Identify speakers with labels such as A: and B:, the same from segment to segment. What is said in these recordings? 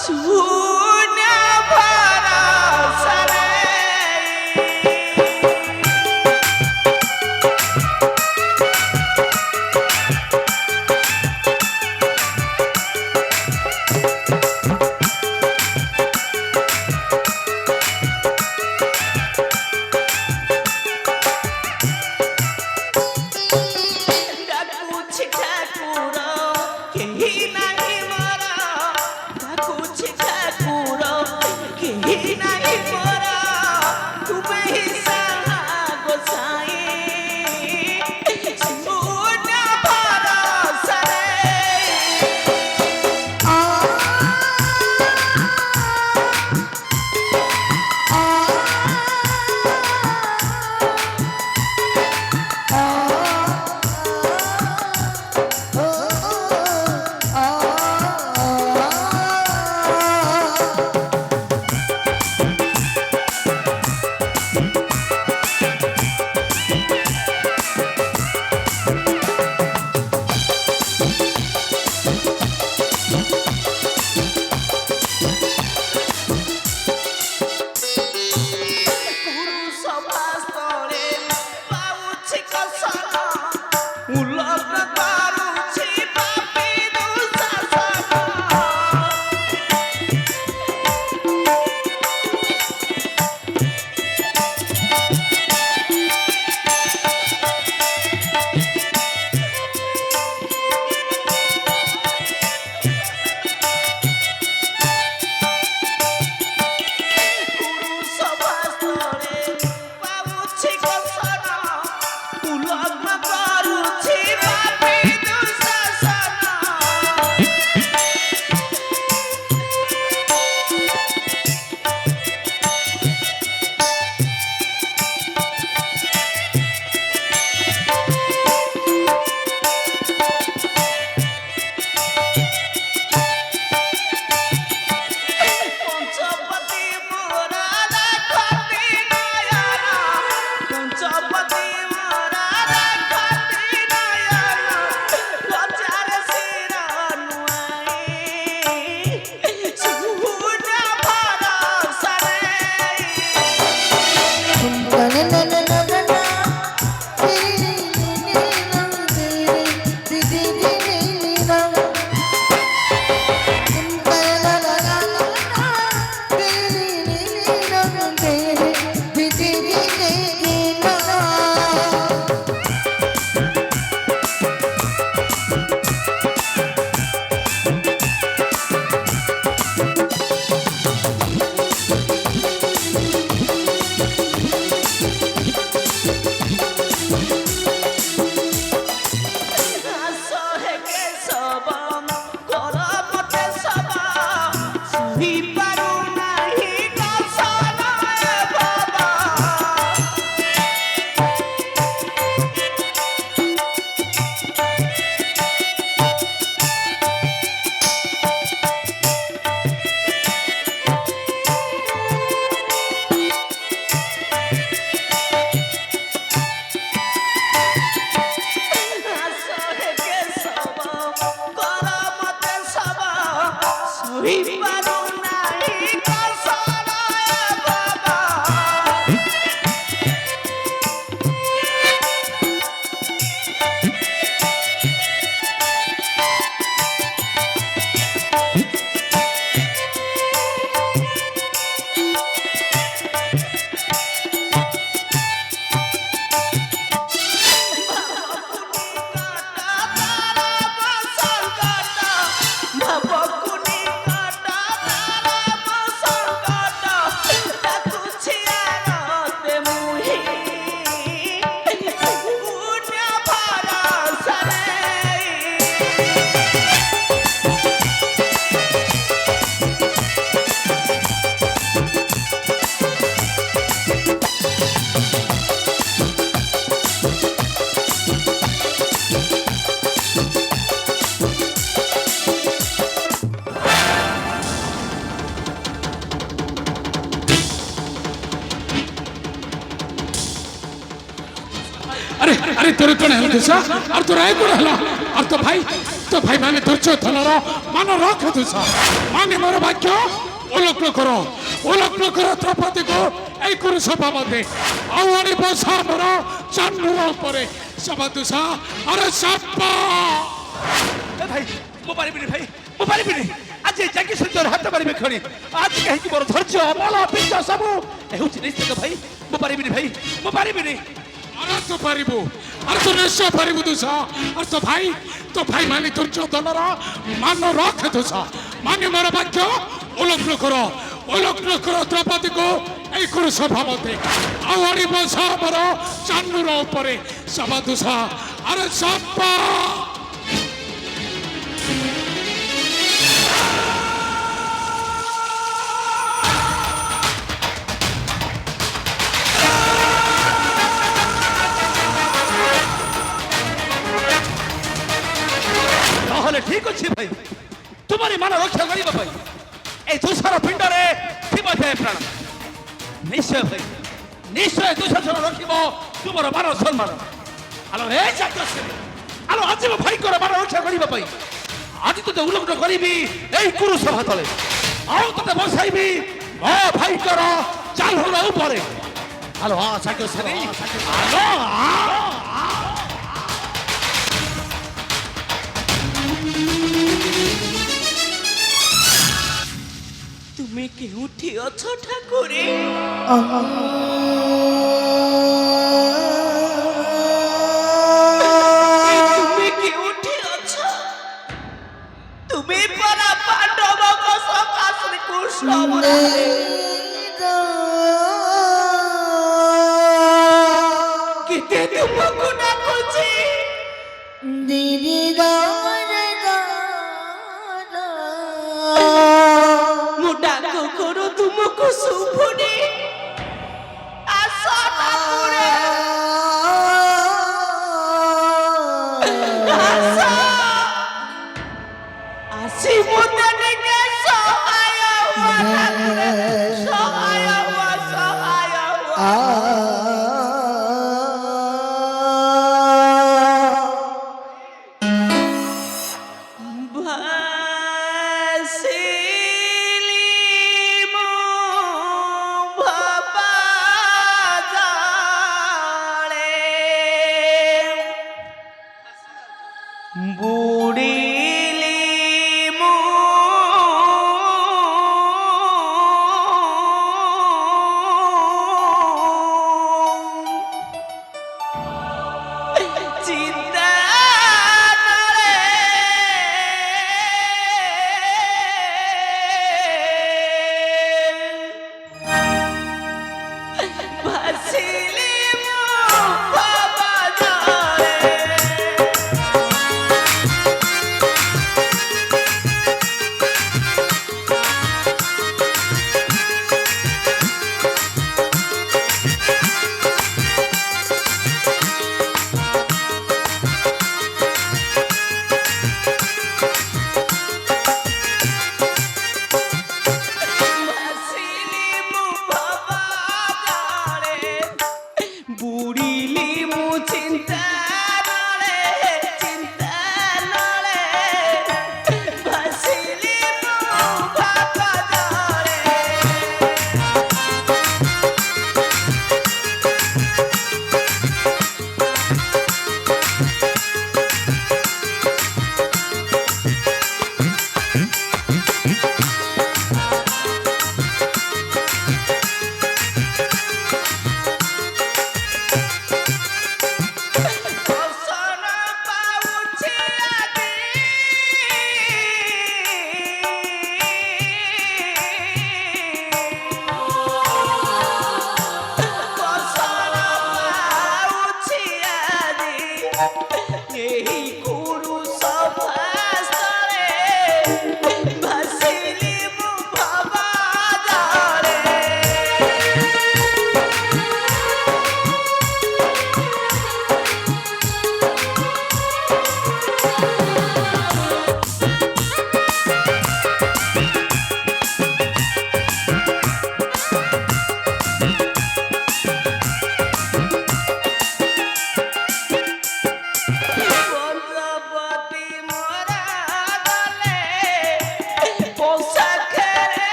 A: শূন্য ভরসা রে। ডাকুছি ঠাকুর কেহি নাহি মোর, ডাকুছি ঠাকুর কেহি নাহি মোর, তুমি হি সাহা গোসাই শূন্য ভরসা রে। পুরুষ ভাস্তরে পাউছি কসন, উলগ্ন করুছি পাপী দুঃশাসন। পুরুষ ভাস্তরে পাউছি কসন, উলগ্ন করুছি পাপী দুঃশাসন। পঞ্চপতি মোরা রাখতি নয়ন, পঞ্চপতি মোরা রাখতি নয়ন, লজ্জার শির নুয়াই শূন্য ভরসা রে। আসহে কেশব কর মতে সব, শুহি পারু নাহি কসন এ ভব। আসহে কেশব কর মতে সব, শুহি পারু নাহি কসন এ ভব। ভাবকুনি কাটা
B: अरे अरे तोरे कौन है दिशा और तो राय कौन हला और तो भाई तो भाई माने दुर्योधनर मान रख तुष माने मोर वाक्य उल्लंघन करो द्रौपदी को এই কুরুষ বাবাদে আওয়ারি বসা মোর চান্ডুর উপরে সবা দুষা আরে সাপা
A: এ ভাই মো পারিবিনি ভাই মো পারিবিনি আজ জাগি সুন্দর হাত পারিবে খনি আজ কাহিকি মোর ধৈর্য বল পিছ সবু এ হচ্ছে নিশ্চিত ভাই মো পারিবিনি ভাই মো পারিবিনি
B: আরে তো পারিবু আর তো নিশ্চয় পারিবু দুষা আর তো ভাই মানে দুর্যোধনর মান রখ দুষা মানে মোর বাক্য উল্লঙ্ঘন করো দ্রৌপদী को এই কুরুষ ভাবতে আওয়ারি বসা মোর চান্ডুর উপরে সবা দুষা আরে সাপা
A: তাহলে ঠিক আছে ভাই তোমারই মান রক্ষা করিবা ভাই এই তুষার পিণ্ডরে থিবা যায় প্রাণ নিশ্চয় ভাই নিশ্চয় দুঃশাসন রখিব তোমার মান সম্মান আলো এই যাচ্ছে আলো আজ ভাই করে মান রক্ষা করিবা ভাই আজ তো উল্লঙ্ঘন করিবি এই কুরু সভা তলে আও তোতে বসাইবি ও ভাই কর চাল হলো উপরে আলো সাকিও সেরি আলো তুমি কেউঠি অছ ঠাকুরে তুমি কেউঠি অছ তুমি পরা পাণ্ডবক সকাশে কৃষ্ণ মুরারে কিতে তুমকু ডাকুছি দিদি ডাকো করো তুমকু শুভুনি আসো ঠাকুরে আসো আসি মতে ডেকে সহায় হওয়া ঠাকুরে সহায় হওয়া বুড়িলি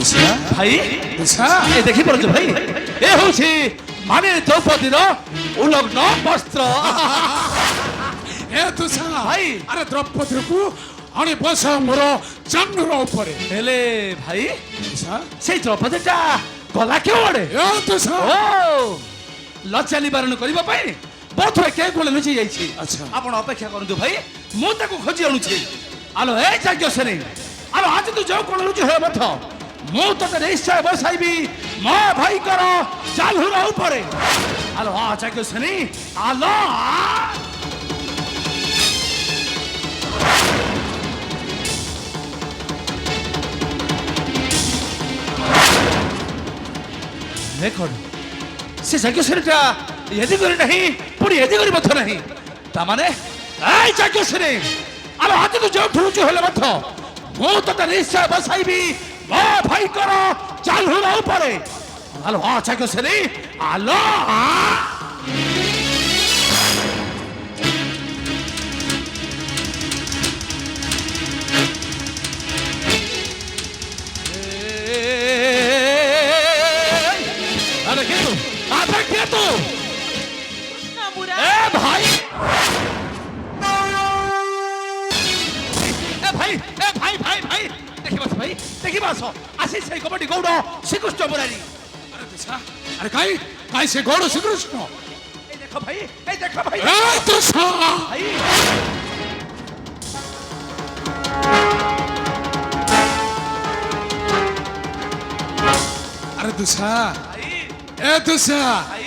B: ଦୁସା
A: ଭାଇ
B: ଦୁସା
A: ଏ ଦେଖିପାରୁଛ ଭାଇ ଏ ହଉଛି ମାନେ ଦ୍ରୌପଦୀର ଉଲଗ୍ନ ବସ୍ତ୍ର
B: ଏ ଦୁସା
A: ଭାଇ।
B: ଆରେ ଦ୍ରୌପଦୀକୁ ଆଣି ବସ ମୋର ଚାନ୍ଦୁର ଉପରେ
A: ହେଲେ ଭାଇ
B: ଦୁସା
A: ସେଇ ଦ୍ରୌପଦୀଟା ଗଲା କେଉଁ ଆଡେ
B: ଏ ଦୁସା
A: ଓ ଲଜ୍ଜା ନିବାରଣ କରିବା ପାଇଁ ବୋଧହୁଏ କେ କୋଳେ ଲୁଚି ଯାଇଛି
B: ଆଚ୍ଛା।
A: ଆପଣ ଅପେକ୍ଷା କରନ୍ତୁ ଭାଇ ମୁଁ ତାକୁ ଖୋଜି ଆଣୁଛି ଆଲୋ ଏ ଯାଜ୍ଞସେନୀ ଆଲୋ ଆଜି ତୁ ଯୋଉ କୋଳ ଲୁଚି ହେ ମଧ୍ୟ ମୁଁ ତତେ ନିଶ୍ଚୟ ବସାଇବି ମୋ ଭାଇଙ୍କର ଚାଲୁର ଉପରେ ଆଲୋ ଆ ଯାଜ୍ଞସେନୀ ଆଲୋ ଦେଖ ସେ ଯାଜ୍ଞସେନୀଟା ଏ ଦିଗରେ ନାହିଁ ପୁଣି ଏ ଦିଗରେ ମଧ୍ୟ ନାହିଁ ତାମାନେ এই ଯାଜ୍ଞସେନୀ ଆଲୋ ଆଜି ତୁ ଯୋଉଠୁ ଲୁଚି ହେଲେ ମଧ୍ୟ ମୁଁ ତତେ ନିଶ୍ଚୟ ବସାଇବି ମୋ ଭାଇଙ୍କର ଚାଲୁର ଉପରେ ଆଲୋ ହଁ ଯାଜ୍ଞସେନୀ ଆଲୋ আরে কে তু আরে কে তু এ ভাই ভাই দেখিবাস ভাই দেখিবাস আসি সেই কবাডি গৌড় শ্রীকৃষ্ণ মুরারি
B: আরে দুসা আরে কাই কাই সে গৌড় শ্রীকৃষ্ণ
A: এই দেখো ভাই
B: এ দুসা
A: ভাই
B: আরে দুসা
A: ভাই
B: এ দুসা
A: ভাই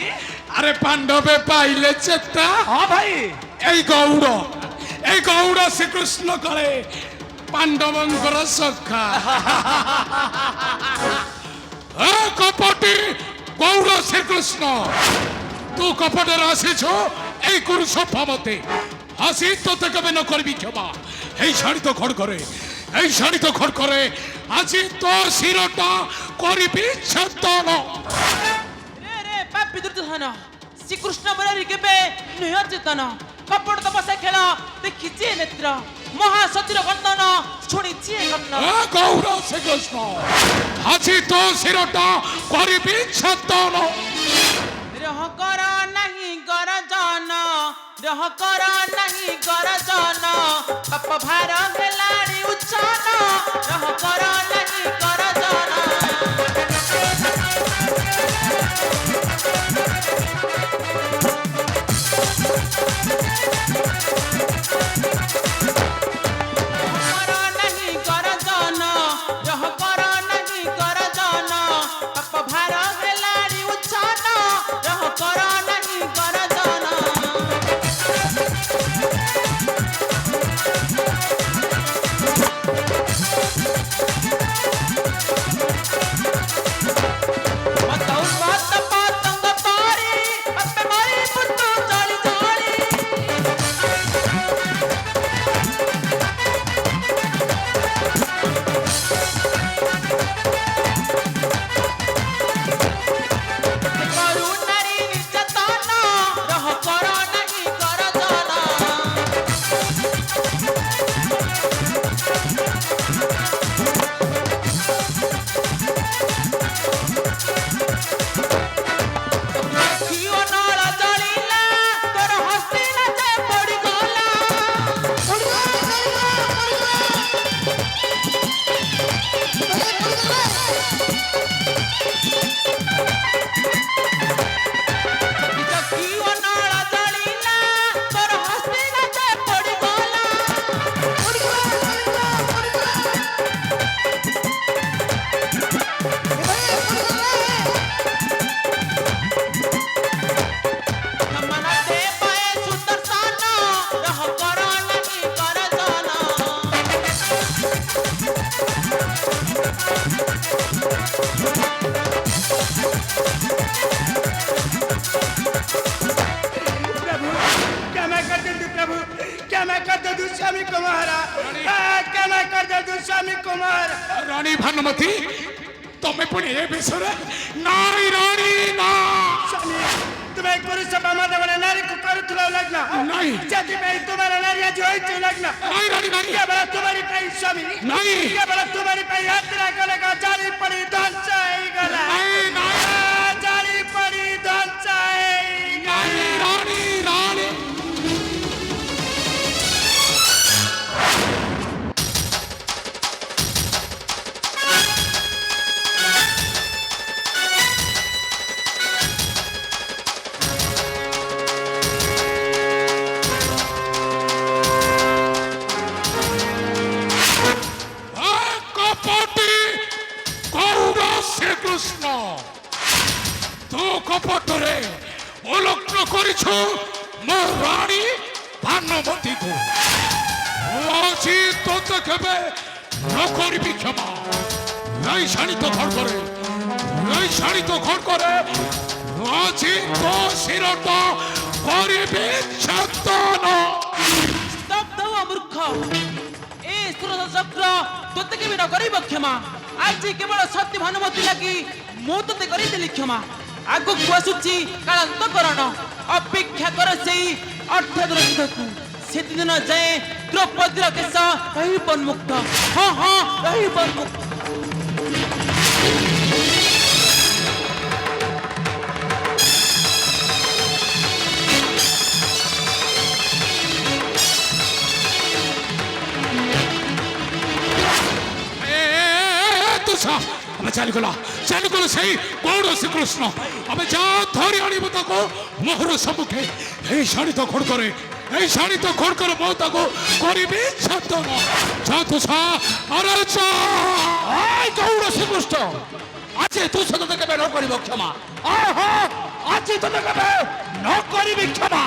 B: আরে পাণ্ডবে পাইলে চেতা
A: হ্যাঁ ভাই
B: এই গৌড় শ্রীকৃষ্ণ কলে পাণ্ডবঙ্কর সখা এ কপটি গৌড় শ্রীকৃষ্ণ তু কপটের আসিছ এই কুরু সভা মতে হাসি তোতে কেবে ন করবি ক্ষমা এই শাড়ি তো খড় করে আজি তো শিরটা করিবি ছেদন
C: রে পাপি দুর্যোধন শ্রীকৃষ্ণ মুরারি কেবে নৃহ চেতন কপট তপস্যা খেল দেখিছি নেত্র মহাসতীর গন্দন শুনিছি কর্ণ
B: এ গৌর শ্রীকৃষ্ণ আজি তো শিরটা করিবি ছেদন
C: রহ কর নাহি গরজন রহ কর নাহি গরজন পাপ ভার হেলাড়ি উচ্ছন রহ কর নাহি গরজন কর নাহি গরজন রহ কর নাহি গরজন পাপ ভার হেলাড়ি উচ্ছন রহ কর নাহি গরজন
A: स्वामी कुमार क्या कर दे स्वामी कुमार
B: रानी भानुमती तुम्हें पुणे ये बेसुर नारी रानी ना
A: स्वामी
D: ତୁମେ ପୁରୁଷ ବାମଦେବନ ନାରୀକୁ କରୁଥିଲ ଲଗ୍ନ
B: ନାଇଁ।
D: ସେଥିପାଇଁ ତୁମର ନାରୀ ଆଜି ହୋଇଛି ଲଗ୍ନ
B: ନାଇଁ ରାଣୀ ନାଇଁ
D: କେବଳ ତୁମରି ପାଇଁ ସ୍ୱାମୀ
B: ନାଇଁ।
D: କେବଳ ତୁମରି ପାଇଁ ଯାତ୍ରା କଲେ ଜାଳି ପଡ଼ି ଧ୍ୱଂସ ହେଇଗଲା
B: ନାଇଁ ନାଇଁ
D: ଜାଳି ପଡ଼ି ଧ୍ୱଂସ ହେଇଗଲା
B: ନାଇଁ ରାଣୀ ରାଣୀ কপটি গৌর শ্রীকৃষ্ণ তো কপটরে অলগ্ন করেছ মো রানী ভানুমতীকে আজি তোতে কেবে নকরিবি ক্ষমা এই শাড়িত ঘর করে এই শাড়িত ঘর করে আজি তো শিরটা করিবি ছাতন
C: স্তব্ধ ହୁଅ ମୂର୍ଖ ଏ ସୁରଥ ଚକ୍ର ତୋତେ କେବେ ନ କରିବ କ୍ଷମା ଆଜି କେବଳ ସତ୍ୟ ଭାନୁମତୀ ଲାଗି ମୁଁ ତୋତେ କରିଦେଲି କ୍ଷମା ଆଗକୁ ଆସୁଛି କାଳାନ୍ତକରଣ ଅପେକ୍ଷା କର ସେଇ ଅର୍ଥଦୃଷ୍ଟକୁ ସେଦିନ ଯାଏ ଦ୍ରୌପଦୀର କେଶ ରହିବ ଉନ୍ମୁକ୍ତ ହଁ ହଁ ରହିବ ଉନ୍ମୁକ୍ତ
B: ଆମେ ଚାଲିଗଲା ସେଇ ଗୌର ଶ୍ରୀକୃଷ୍ଣ ଆମେ ଯା ଧରି ଆଣିବୁ ତାକୁ ମୋହର ସମ୍ମୁଖେ ଏଇ ଶାଢ଼ୀ ତ ଖଡ଼କରେ এই শাড়ি তো খড় করে বউ তাকে করিবি ছাত্র
A: গৌর শ্রীকৃষ্ণ আজি তু সতে কেবে ন করিব ক্ষমা আজি তোতে কেবে ন করিবি ক্ষমা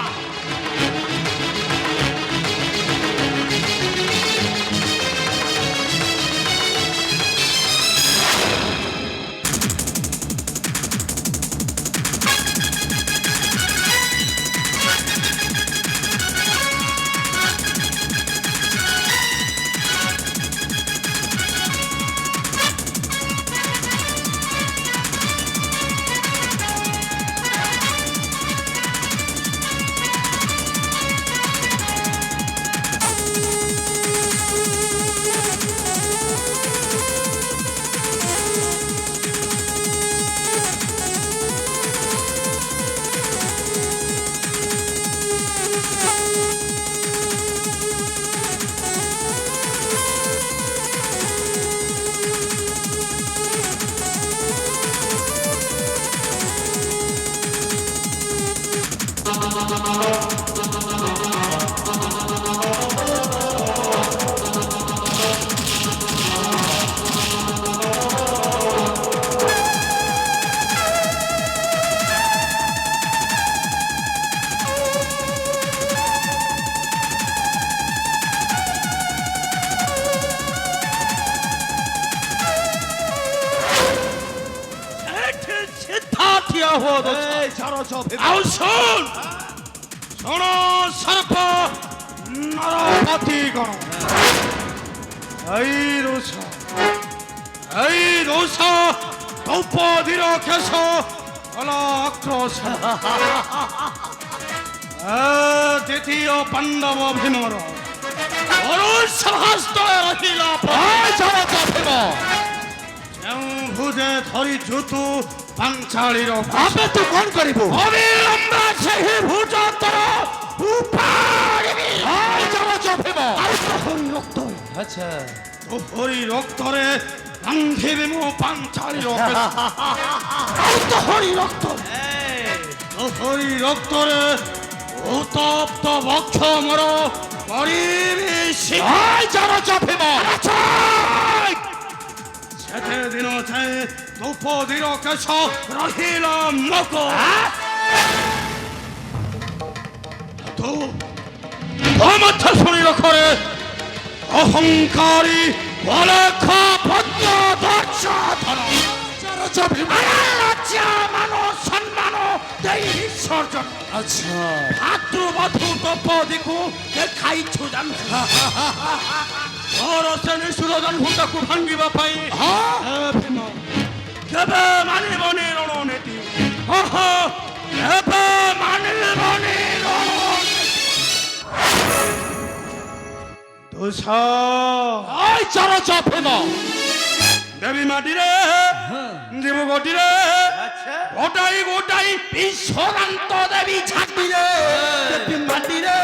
D: সর্প নরপতি গণ এই রোষ দ্রৌপদীর কেশ অলাক্রোশ দ্বিতীয় পাণ্ডব ভীমর অরুষহস্তলে রহিলা ভীম ভুজে ধরি জুতু পাঞ্চালীর
A: আমি তু কোন করিব
D: অবিলম্বে সেই ভুজ তর উপাড়িবি
A: ভীম রক্ত আচ্ছা
D: তোহরি রক্তরে রান্ধিবি মো পাঞ্চালীর
A: হরি রক্ত
D: তোহরি রক্তরে উতপ্ত বক্ষ মর করিবি
A: ভীম
D: সেতে দিন যায় দ্রৌপদীর কেশ রহিল মক মধ্য শুনি রক্ষরে অহংকারী অলেখ পদ্ম দর্শন লজ্জা মান সম্মান দেই বিসর্জন
B: আচ্ছা
D: ভাতৃবধূ দ্রৌপদীକୁ দেখাইଛୁ ଜାଣିଛୁ ତୋର ସେ ନିଶୁରଜନ ଭୂତକୁ ଭାଙ୍ଗିବା ପାଇଁ ଭୀମ କେବେ ମାନିବନି ରଣନୀତି ଏବେ দোষা
A: ওই চলো ভীম
D: দেবী মাটি রে দেব গটি রে
A: আচ্ছা
D: গোটাই গোটাই
A: বিশ্বরান্ত দেবী ছাড়বি রে দেবী মাটি রে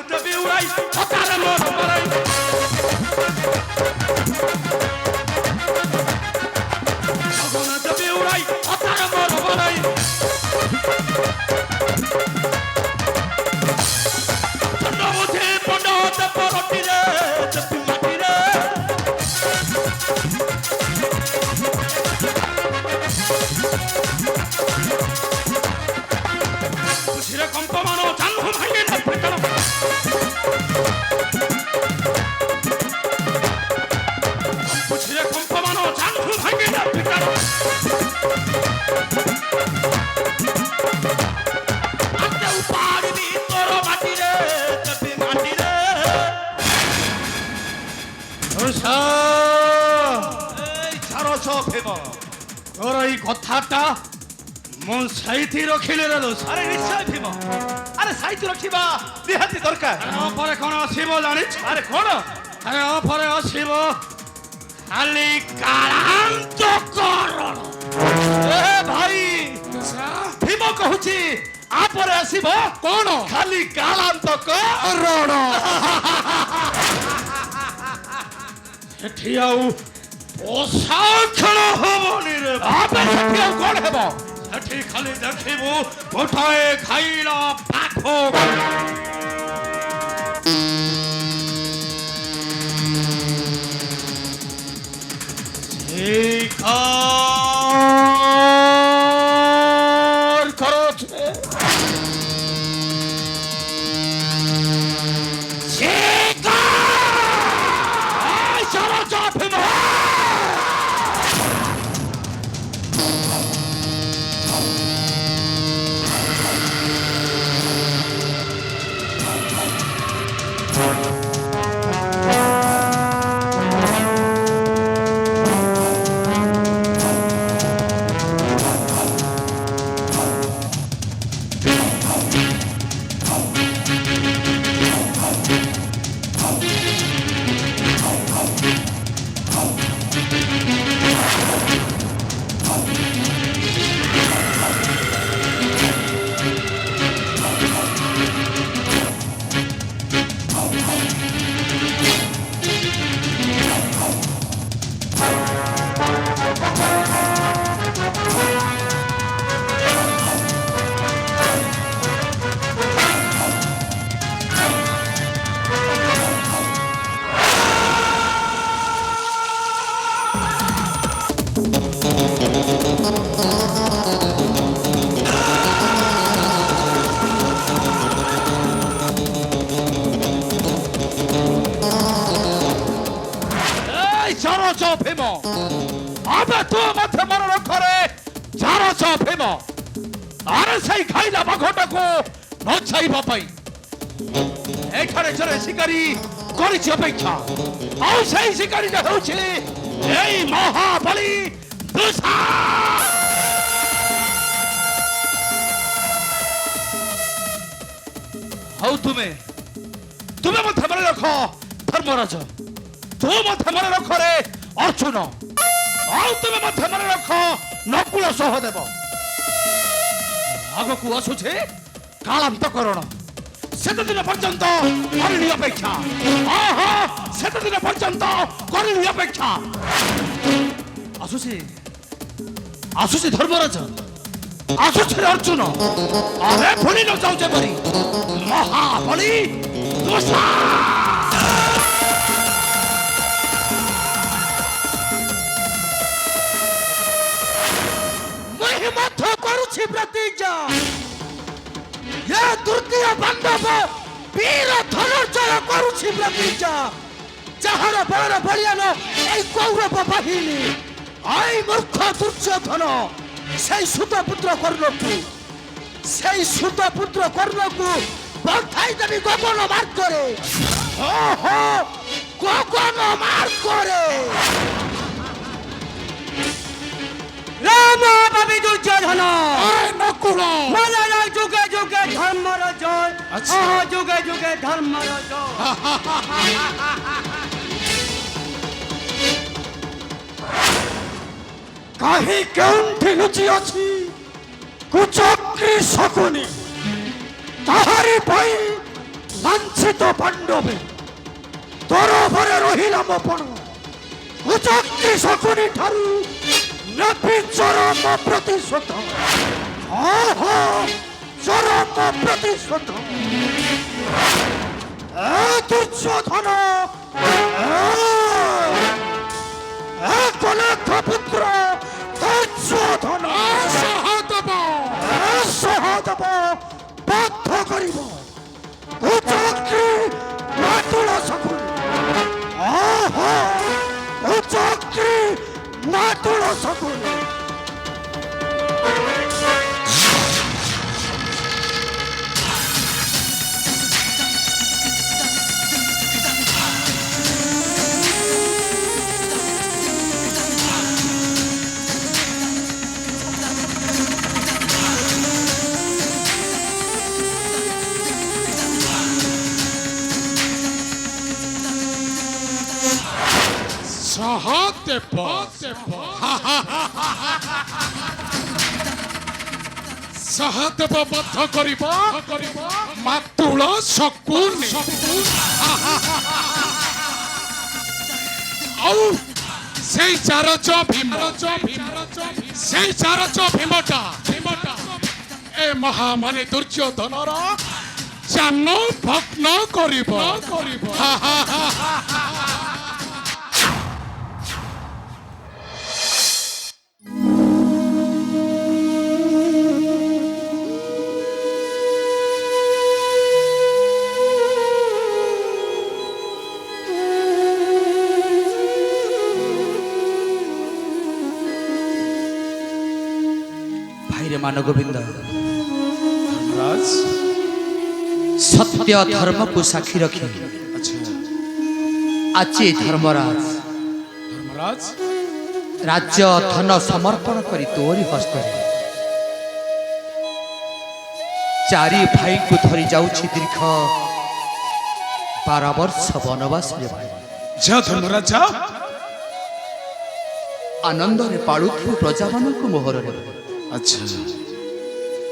D: দেবী উড়াই হতার মন মারাই দেবী উড়াই হতার মন মারাই পণ্ডবতী পণ্ডত পরটি রে দেবী মাটি রে খুশিরে কম্পমান জাহ্নু ভাঙে না পেটানো খুশিরে কম্পমান জাহ্নু ভাঙে না পেটানো আতে উপাড়বি তোর মাটি রে দেবী মাটি রে দোষা
A: এই ছাড়ো ভীম
D: তোর এই কথাটা মন সাইতি রখিলে রে দোষ
A: আরে নিশ্চয় ভীম আরে সাহিত্য রখিবা নিহাতি দরকার
D: অপরে কোন আসিব জানিছ
A: আরে কোন
D: আরে অপরে আসিব খালি কারান্তকরণ
A: এ ভাই
B: দোষা
A: ভীম কହୁଛି আপরে আসিব
B: কোন
A: খালি কালান্তক
B: রণ
D: এଠି ଆଉ ପୋଷା ଖେଳ ହବନି ରେ
A: আপে সেଠି ଆଉ କଣ ହେବ
D: ଏଠି ଖାଲି ଦେଖିବୁ ଗୋଟାଏ ଖାଇଲା ପାଖ
A: শিকার করছে শিকার চলো ভীম এই চরচ ভীম আবে তু মধ্যে মনে রক্ষরে চরচ ভীম আরে সেই খাইলা বাঘটাକୁ নছাইবা পাই এখানে জনে শিকারী করেছি অপেক্ষা ଆଉ সেই শিকারীটা হচ্ছে এই মহাবলী দোষা ହଉ ତୁମେ ମଧ୍ୟ ମନେ ରଖ ଧର୍ମରାଜ ତୁ ମଧ୍ୟ ମନେ ରଖ ରେ ଅର୍ଜୁନ ଆଉ ତୁମେ ମଧ୍ୟ ମନେ ରଖ ନକୁଳ ସହଦେବ ଆଗକୁ ଆସୁଛି କାଳାନ୍ତକରଣ ସେତେଦିନ ପର୍ଯ୍ୟନ୍ତ କରିଲି ଅପେକ୍ଷା ସେତେଦିନ ପର୍ଯ୍ୟନ୍ତ କରିଲି ଅପେକ୍ଷା ଆସୁଛି ଧର୍ମରାଜ ଆସୁଛି ଅର୍ଜୁନ ଆମେ ଭୁଲି ନ ଯାଉ ଯେପରି ମହାବଳୀ ଦୋଷା ମୁଁ ମଧ୍ୟ କରୁଛି ପ୍ରତିଜ୍ଞା ଏ ତୃତୀୟ ବାନ୍ଧବ ବୀର ଧନଞ୍ଜୟ କରୁଛି ପ୍ରତିଜ୍ଞା ଯାହାର ବଳର ବଳିୟାନ এই কৌরব বাহিনী এই মূর্খ দুর্যোধন সেই সুতপুত্র কর্ণକୁ বন্ধাই দেবী গগন মার্গরে গগন মার্গরে
E: মহাপাপী দুর্যোধন
B: এই নকুল
E: বলে না যুগে যুগে ধর্মর জয়
B: আচ্ছা।
E: যুগে যুগে ধর্মর জয়
B: কাহি কেউঠি লুচিয়াছি কুচক্রী শকুনি তাহারি পাই লাঞ্ছিত পাণ্ডবে তরফরে রহিলাম পণ কুচক্রী শকুনি ঠারু নেপি চরম প্রতিশোধ চরম প্রতিশোধ দুর্যোধন কলঙ্ক পুত্র দুর্যোধন সহদেব বাধ্য করিব কুচক্রী নাটুল শকুনি কুচক্রী নাটুল শকুনি সহদেব সহদেব বদ্ধ করিব মাতুল শকুনি ଆଉ ସେଇ ଚାରଚ ଭୀମ ସେଇ ଚାରଚ ଭୀମଟା ଏ ମହାମାରୀ ଦୁର୍ଯୋଧନର ଚାନ ଭଗ୍ନ କରିବ
A: ভাইরে মান গোবিন্দ
B: রাজ
A: সত্য ধর্মକୁ সাক্ষী রখি
B: আচ্ছা
A: আଜି ধর্মরাজ
B: ধর্মরাজ
A: রাজ্য ধন সমর্পণ করি তোরি হস্তরে চারি ভাইଙ୍କୁ ধরি যাଉଛି দীর্ঘ 12 ବର୍ଷ ବନବାସରେ ଭାଇ
B: ଯାଅ ଧର୍ମରାଜ ଯାଅ
A: ଆନନ୍ଦରେ ପାଳୁଥିବୁ ପ୍ରଜାମାନଙ୍କୁ ମୋହରରେ
B: ଆଚ୍ଛା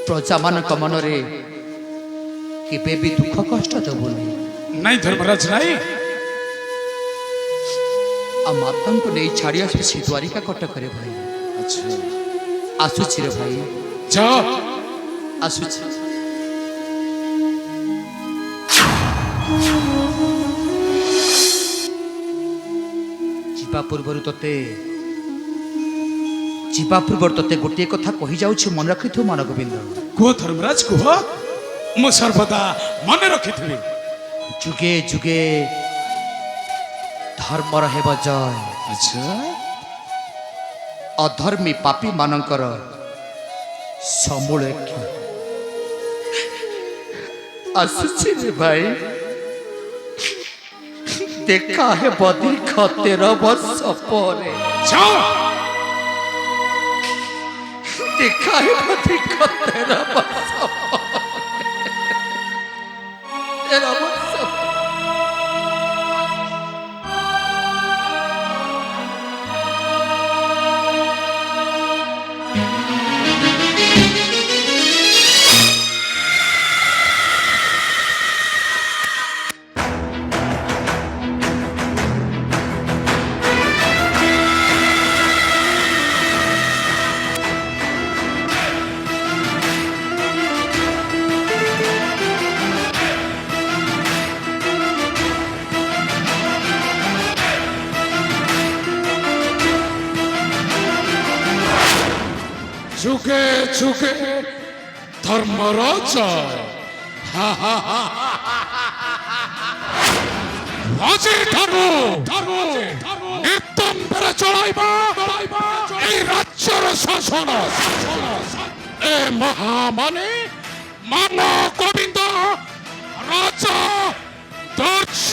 A: ପ୍ରଜାମାନଙ୍କ ମନରେ କେବେ ବି ଦୁଃଖ କଷ୍ଟ ଦେବୁନି
B: ନାଇଁ ଧର୍ମରାଜ ନାଇଁ
A: ଆଉ ମାତାଙ୍କୁ ନେଇ ଛାଡ଼ି ଆସୁଛି ଦ୍ୱାରିକା କଟକରେ ଭାଇ
B: ଆଚ୍ଛା
A: ଆସୁଛି ରେ ଭାଇ
B: ଯାଅ
A: ଆସୁଛି ଯିବା ପୂର୍ବରୁ ତତେ ଗୋଟିଏ କଥା କହି ଯାଉଛି ମନେ ରଖିଥିବୁ ମାନ ଗୋବିନ୍ଦ
B: କୁହ ଧର୍ମରାଜ କୁହ ମୁଁ ସର୍ବଦା ମନେ ରଖିଥିବି
A: ଯୁଗେ ଯୁଗେ ଧର୍ମର ହେବ ଜୟ
B: ଆଚ୍ଛା
A: ଅଧର୍ମୀ ପାପୀ ମାନଙ୍କର ସମୂଳ କ୍ଷୟ ଆସୁଛି ରେ ଭାଇ ଦେଖା ହେବ ଦୀର୍ଘ 13 ବର୍ଷ ପରେ
B: ଯାଅ
A: ଦେଖା ହେବ ଦୀର୍ଘ 13 ବର୍ଷ ପରେ 13 ବର୍ଷ
B: যুগে যুগে ধর্মরাজ আজি ঠারু নিতম্বরে চলাইবা এই রাজ্যের শাসন এ মহামানে মান গোবিন্দ রাজা দর্শ